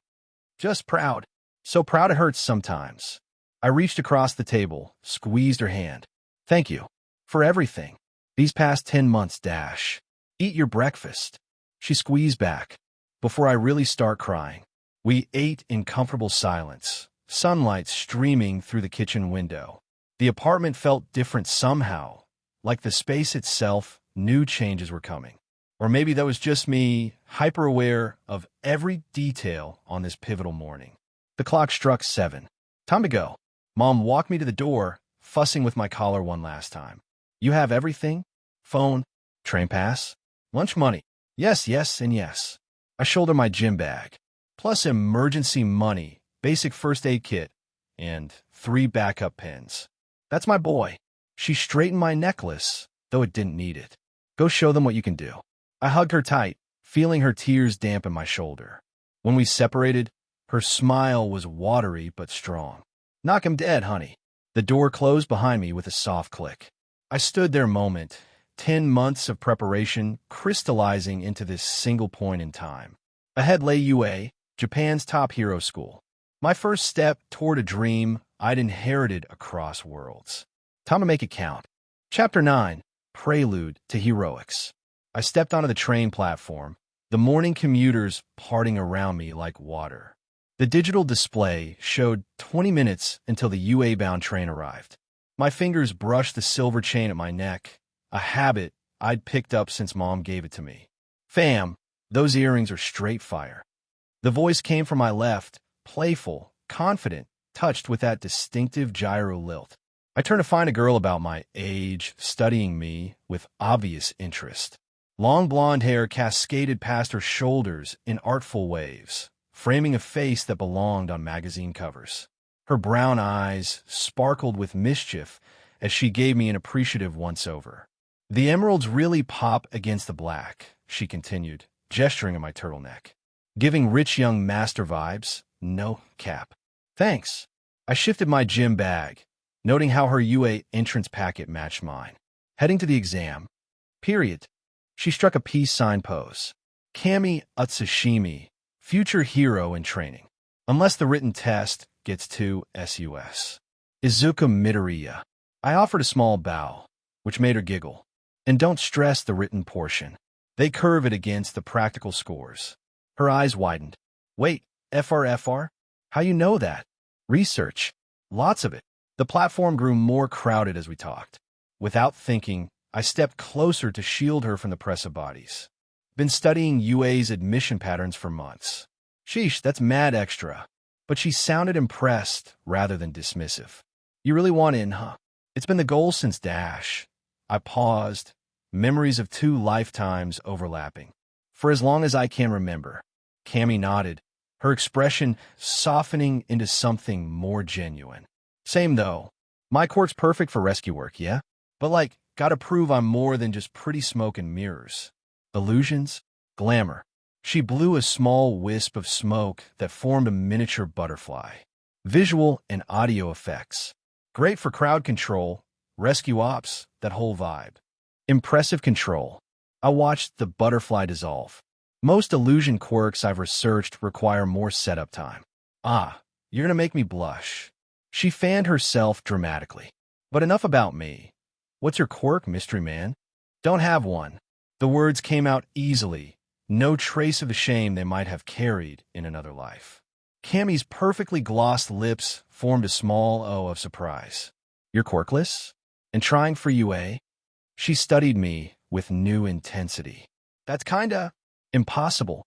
Just proud. So proud it hurts sometimes. I reached across the table, squeezed her hand. Thank you. For everything. These past 10 months, Dash. Eat your breakfast. She squeezed back. Before I really start crying. We ate in comfortable silence, sunlight streaming through the kitchen window. The apartment felt different somehow, like the space itself knew changes were coming. Or maybe that was just me, hyper-aware of every detail on this pivotal morning. The clock struck 7. Time to go. Mom walked me to the door, fussing with my collar one last time. You have everything? Phone? Train pass? Lunch money? Yes, yes, and yes. I shoulder my gym bag, plus emergency money, basic first aid kit, and 3 backup pens. That's my boy. She straightened my necklace, though it didn't need it. Go show them what you can do. I hugged her tight, feeling her tears dampen my shoulder. When we separated, her smile was watery but strong. Knock him dead, honey. The door closed behind me with a soft click. I stood there a moment, 10 months of preparation crystallizing into this single point in time. Ahead lay UA, Japan's top hero school. My first step toward a dream I'd inherited across worlds. Time to make it count. Chapter 9, Prelude to Heroics. I stepped onto the train platform, the morning commuters parting around me like water. The digital display showed 20 minutes until the UA-bound train arrived. My fingers brushed the silver chain at my neck, a habit I'd picked up since Mom gave it to me. Fam, those earrings are straight fire. The voice came from my left, playful, confident, touched with that distinctive gyro lilt. I turned to find a girl about my age, studying me with obvious interest. Long blonde hair cascaded past her shoulders in artful waves, framing a face that belonged on magazine covers. Her brown eyes sparkled with mischief as she gave me an appreciative once-over. The emeralds really pop against the black, she continued, gesturing at my turtleneck. Giving rich young master vibes, no cap. Thanks. I shifted my gym bag, noting how her UA entrance packet matched mine. Heading to the exam. Period. She struck a peace sign pose. Kami Utsushimi, future hero in training. Unless the written test gets 2 SUS. Izuku Midoriya. I offered a small bow, which made her giggle. And don't stress the written portion. They curve it against the practical scores. Her eyes widened. Wait, FR? How you know that? Research. Lots of it. The platform grew more crowded as we talked. Without thinking, I stepped closer to shield her from the press of bodies. Been studying UA's admission patterns for months. Sheesh, that's mad extra. But she sounded impressed rather than dismissive. You really want in, huh? It's been the goal since Dash. I paused, memories of 2 lifetimes overlapping. For as long as I can remember. Cammy nodded, her expression softening into something more genuine. Same though. My quirk's perfect for rescue work, yeah? But gotta prove I'm more than just pretty smoke and mirrors. Illusions? Glamour. She blew a small wisp of smoke that formed a miniature butterfly. Visual and audio effects. Great for crowd control, rescue ops, that whole vibe. Impressive control. I watched the butterfly dissolve. Most illusion quirks I've researched require more setup time. Ah, you're gonna make me blush. She fanned herself dramatically. But enough about me. What's your quirk, mystery man? Don't have one. The words came out easily, no trace of the shame they might have carried in another life. Cammy's perfectly glossed lips formed a small O of surprise. You're quirkless? And trying for UA? She studied me with new intensity. That's kinda impossible.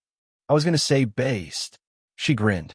I was gonna say based. She grinned.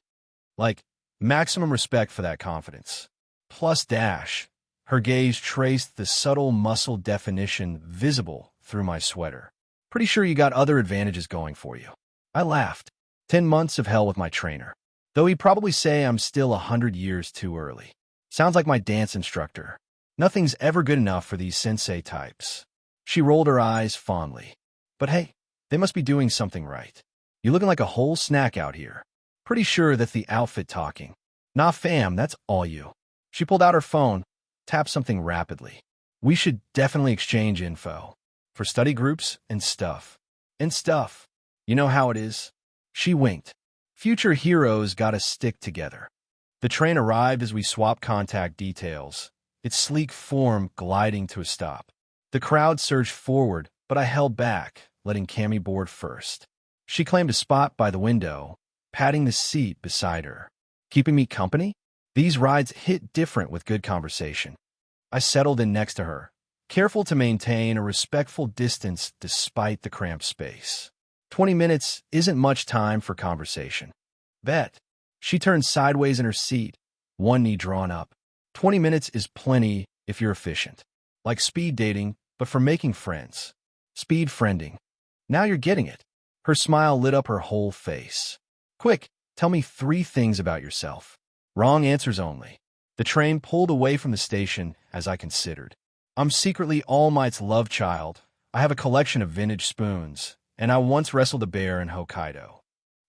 Maximum respect for that confidence. Plus Dash. Her gaze traced the subtle muscle definition visible through my sweater. Pretty sure you got other advantages going for you. I laughed. 10 months of hell with my trainer. Though he'd probably say I'm still 100 years too early. Sounds like my dance instructor. Nothing's ever good enough for these sensei types. She rolled her eyes fondly. But hey, they must be doing something right. You looking like a whole snack out here. Pretty sure that's the outfit talking. Nah fam, that's all you. She pulled out her phone, tapped something rapidly. We should definitely exchange info. For study groups and stuff. And stuff. You know how it is? She winked. Future heroes gotta stick together. The train arrived as we swapped contact details, its sleek form gliding to a stop. The crowd surged forward, but I held back, letting Cammy board first. She claimed a spot by the window, patting the seat beside her. Keeping me company? These rides hit different with good conversation. I settled in next to her, careful to maintain a respectful distance despite the cramped space. 20 minutes isn't much time for conversation. Bet. She turned sideways in her seat, one knee drawn up. 20 minutes is plenty if you're efficient. Like speed dating, but for making friends. Speed friending. Now you're getting it. Her smile lit up her whole face. Quick, tell me 3 things about yourself. Wrong answers only. The train pulled away from the station as I considered. I'm secretly All Might's love child. I have a collection of vintage spoons, and I once wrestled a bear in Hokkaido.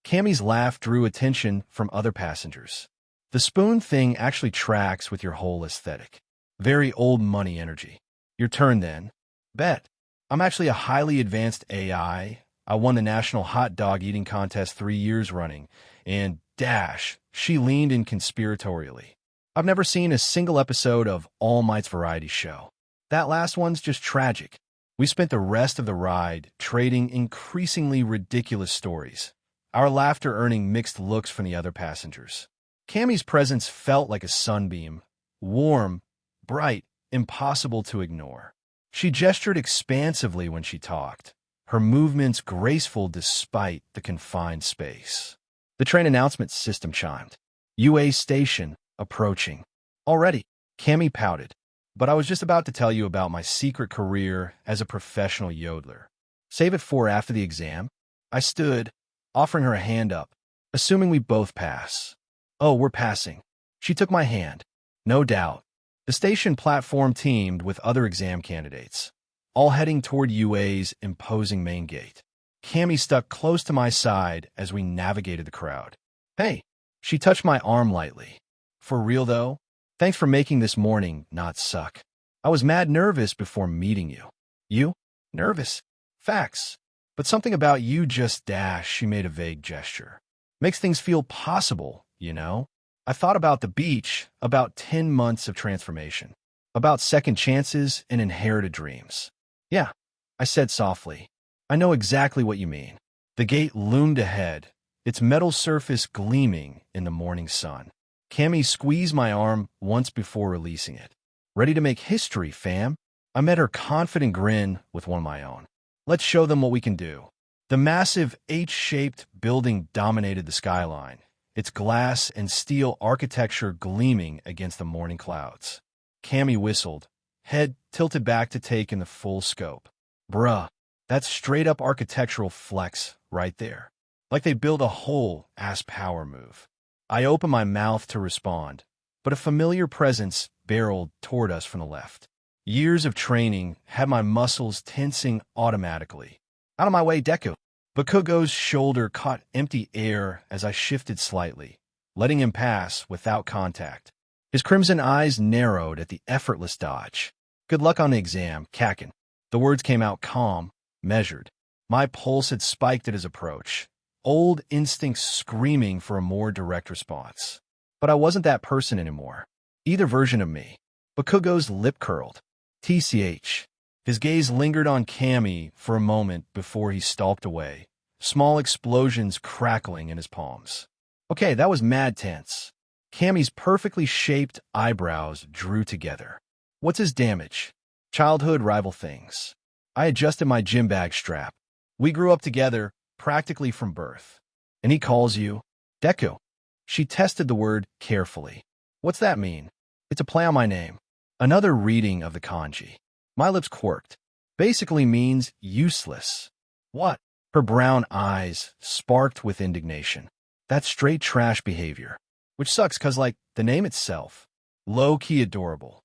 Cammy's laugh drew attention from other passengers. The spoon thing actually tracks with your whole aesthetic. Very old money energy. Your turn then. Bet. I'm actually a highly advanced AI. I won the National Hot Dog Eating Contest 3 years running, and dash, she leaned in conspiratorially. I've never seen a single episode of All Might's variety show. That last one's just tragic. We spent the rest of the ride trading increasingly ridiculous stories, our laughter earning mixed looks from the other passengers. Cammy's presence felt like a sunbeam, warm, bright, impossible to ignore. She gestured expansively when she talked, her movements graceful despite the confined space. The train announcement system chimed. UA station, approaching. Already, Cammy pouted. But I was just about to tell you about my secret career as a professional yodeler. Save it for after the exam. I stood, offering her a hand up, assuming we both pass. Oh, we're passing. She took my hand. No doubt. The station platform teamed with other exam candidates, all heading toward UA's imposing main gate. Cammy stuck close to my side as we navigated the crowd. Hey, she touched my arm lightly. For real, though? Thanks for making this morning not suck. I was mad nervous before meeting you. You? Nervous? Facts. But something about you just dash, she made a vague gesture. Makes things feel possible, you know? I thought about the beach, about 10 months of transformation, about second chances and inherited dreams. Yeah, I said softly. I know exactly what you mean. The gate loomed ahead, its metal surface gleaming in the morning sun. Cammy squeezed my arm once before releasing it. Ready to make history, fam? I met her confident grin with one of my own. Let's show them what we can do. The massive H-shaped building dominated the skyline, its glass and steel architecture gleaming against the morning clouds. Cammy whistled, head tilted back to take in the full scope. Bruh, that's straight-up architectural flex right there. Like they built a whole-ass power move. I opened my mouth to respond, but a familiar presence barreled toward us from the left. Years of training had my muscles tensing automatically. Out of my way, Deku. Bakugo's shoulder caught empty air as I shifted slightly, letting him pass without contact. His crimson eyes narrowed at the effortless dodge. Good luck on the exam, Kakin. The words came out calm, measured. My pulse had spiked at his approach, old instincts screaming for a more direct response. But I wasn't that person anymore. Either version of me. Bakugo's lip curled. TCH. His gaze lingered on Cammy for a moment before he stalked away, small explosions crackling in his palms. Okay, that was mad tense. Cammy's perfectly shaped eyebrows drew together. What's his damage? Childhood rival things. I adjusted my gym bag strap. We grew up together, practically from birth. And he calls you Deku. She tested the word carefully. What's that mean? It's a play on my name. Another reading of the kanji. My lips quirked. Basically means useless. What? Her brown eyes sparked with indignation. That's straight trash behavior. Which sucks cause the name itself. Low-key adorable.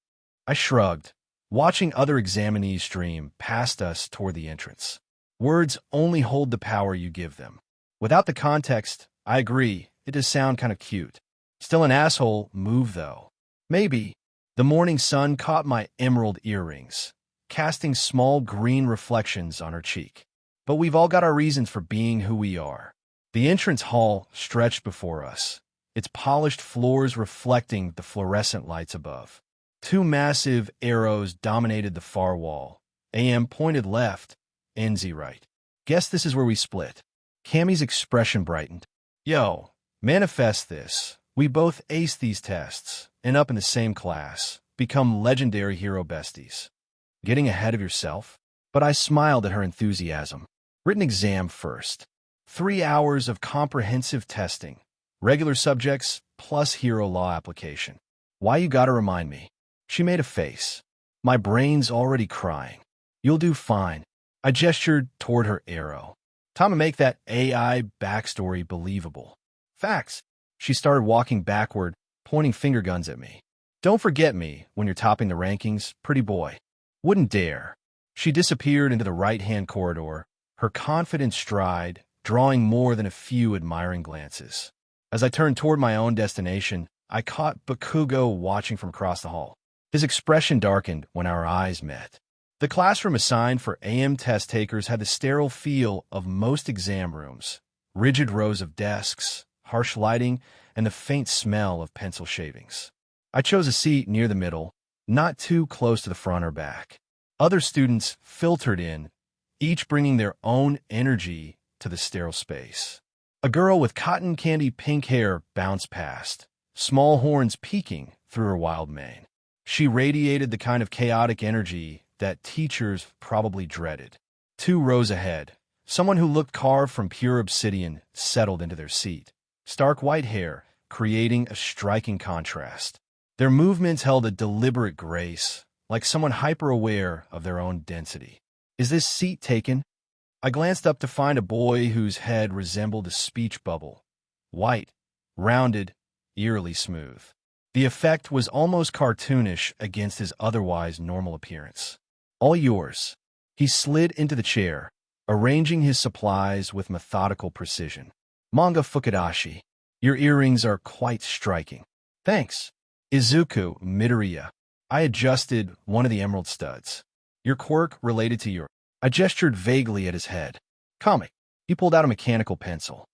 I shrugged, watching other examinees stream past us toward the entrance. Words only hold the power you give them. Without the context, I agree, it does sound kind of cute. Still an asshole move, though. Maybe, The morning sun caught my emerald earrings, casting small green reflections on her cheek. But we've all got our reasons for being who we are. The entrance hall stretched before us, its polished floors reflecting the fluorescent lights above. Two massive arrows dominated the far wall. AM pointed left, NZ right. Guess this is where we split. Cammy's expression brightened. Yo, manifest this. We both ace these tests, end up in the same class, become legendary hero besties. Getting ahead of yourself? But I smiled at her enthusiasm. Written exam first. 3 hours of comprehensive testing. Regular subjects plus hero law application. Why you gotta remind me? She made a face. My brain's already crying. You'll do fine. I gestured toward her arrow. Time to make that AI backstory believable. Facts. She started walking backward, pointing finger guns at me. Don't forget me when you're topping the rankings, pretty boy. Wouldn't dare. She disappeared into the right-hand corridor, her confident stride drawing more than a few admiring glances. As I turned toward my own destination, I caught Bakugo watching from across the hall. His expression darkened when our eyes met. The classroom assigned for AM test takers had the sterile feel of most exam rooms. Rigid rows of desks, harsh lighting, and the faint smell of pencil shavings. I chose a seat near the middle, not too close to the front or back. Other students filtered in, each bringing their own energy to the sterile space. A girl with cotton candy pink hair bounced past, small horns peeking through her wild mane. She radiated the kind of chaotic energy that teachers probably dreaded. 2 rows ahead, someone who looked carved from pure obsidian settled into their seat. Stark white hair, creating a striking contrast. Their movements held a deliberate grace, like someone hyper-aware of their own density. Is this seat taken? I glanced up to find a boy whose head resembled a speech bubble. White, rounded, eerily smooth. The effect was almost cartoonish against his otherwise normal appearance. All yours. He slid into the chair, arranging his supplies with methodical precision. Manga Fukudashi, your earrings are quite striking. Thanks. Izuku Midoriya. I adjusted one of the emerald studs. Your quirk related to your... I gestured vaguely at his head. Comic. He pulled out a mechanical pencil.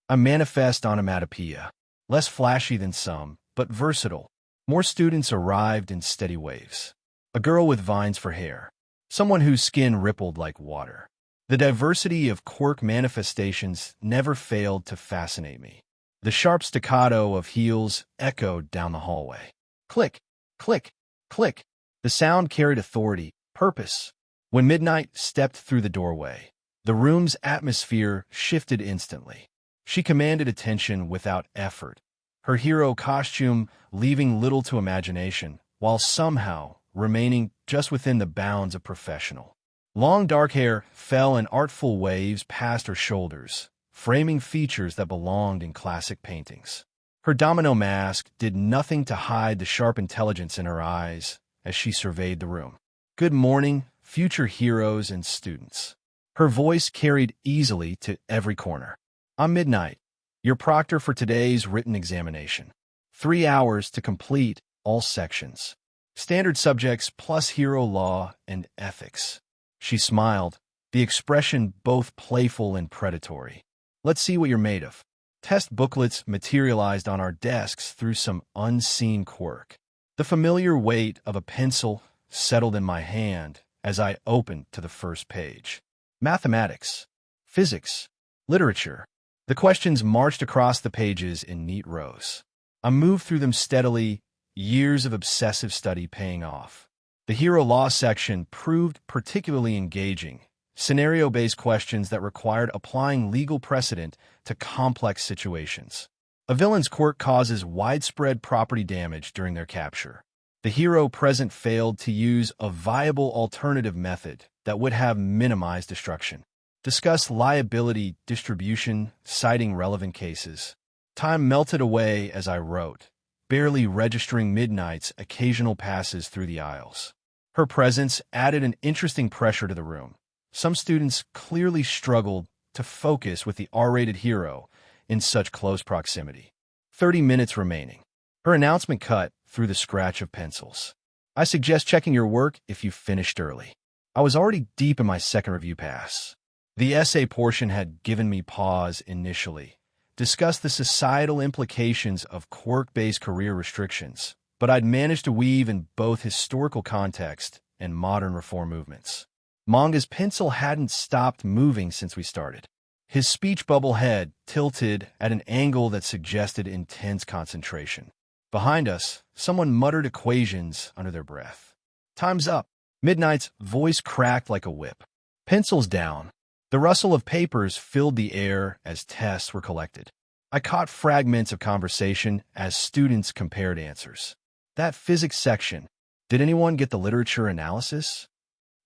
A manifest onomatopoeia. Less flashy than some, but versatile. More students arrived in steady waves. A girl with vines for hair. Someone whose skin rippled like water. The diversity of quirk manifestations never failed to fascinate me. The sharp staccato of heels echoed down the hallway. Click, click, click. The sound carried authority, purpose. When Midnight stepped through the doorway, the room's atmosphere shifted instantly. She commanded attention without effort, her hero costume leaving little to imagination, while somehow remaining just within the bounds of professional. Long dark hair fell in artful waves past her shoulders, framing features that belonged in classic paintings. Her domino mask did nothing to hide the sharp intelligence in her eyes as she surveyed the room. Good morning, future heroes and students. Her voice carried easily to every corner. I'm Midnight, your proctor for today's written examination. 3 hours to complete all sections. Standard subjects plus hero law and ethics. She smiled, the expression both playful and predatory. Let's see what you're made of. Test booklets materialized on our desks through some unseen quirk. The familiar weight of a pencil settled in my hand as I opened to the first page. Mathematics, physics, literature. The questions marched across the pages in neat rows. I moved through them steadily, years of obsessive study paying off. The hero law section proved particularly engaging, scenario-based questions that required applying legal precedent to complex situations. A villain's quirk causes widespread property damage during their capture. The hero present failed to use a viable alternative method that would have minimized destruction. Discuss liability distribution, citing relevant cases. Time melted away as I wrote, barely registering Midnight's occasional passes through the aisles. Her presence added an interesting pressure to the room. Some students clearly struggled to focus with the R-rated hero in such close proximity. 30 minutes remaining. Her announcement cut through the scratch of pencils. I suggest checking your work if you finished early. I was already deep in my second review pass. The essay portion had given me pause initially, discussed the societal implications of quirk-based career restrictions, but I'd managed to weave in both historical context and modern reform movements. Manga's pencil hadn't stopped moving since we started. His speech bubble head tilted at an angle that suggested intense concentration. Behind us, someone muttered equations under their breath. Time's up. Midnight's voice cracked like a whip. Pencils down. The rustle of papers filled the air as tests were collected. I caught fragments of conversation as students compared answers. That physics section. Did anyone get the literature analysis?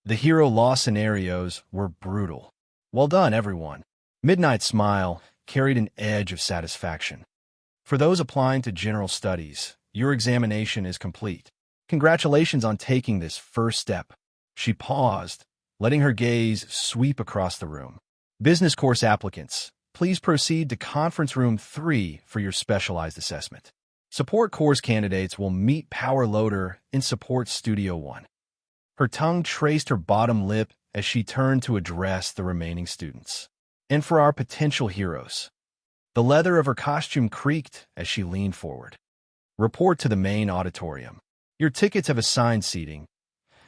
The hero law scenarios were brutal. Well done, everyone. Midnight's smile carried an edge of satisfaction. For those applying to general studies, your examination is complete. Congratulations on taking this first step. She paused, letting her gaze sweep across the room. Business course applicants, please proceed to Conference Room 3 for your specialized assessment. Support course candidates will meet Power Loader in Support Studio 1. Her tongue traced her bottom lip as she turned to address the remaining students. And for our potential heroes. The leather of her costume creaked as she leaned forward. Report to the main auditorium. Your tickets have assigned seating.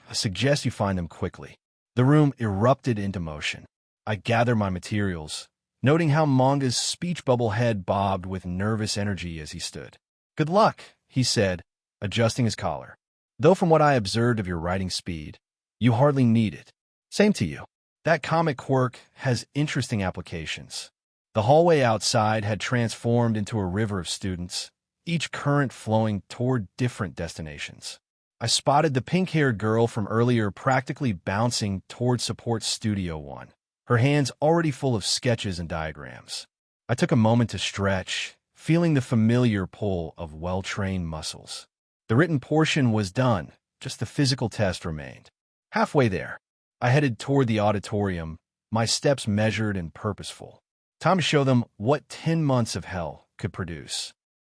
I suggest you find them quickly. The room erupted into motion. I gathered my materials, noting how Manga's speech bubble head bobbed with nervous energy as he stood. Good luck, he said, adjusting his collar. Though from what I observed of your writing speed, you hardly need it. Same to you. That comic quirk has interesting applications. The hallway outside had transformed into a river of students, each current flowing toward different destinations. I spotted the pink-haired girl from earlier practically bouncing toward Support Studio 1, her hands already full of sketches and diagrams. I took a moment to stretch, feeling the familiar pull of well-trained muscles. The written portion was done, just the physical test remained. Halfway there, I headed toward the auditorium, my steps measured and purposeful. Time to show them what 10 months of hell could produce.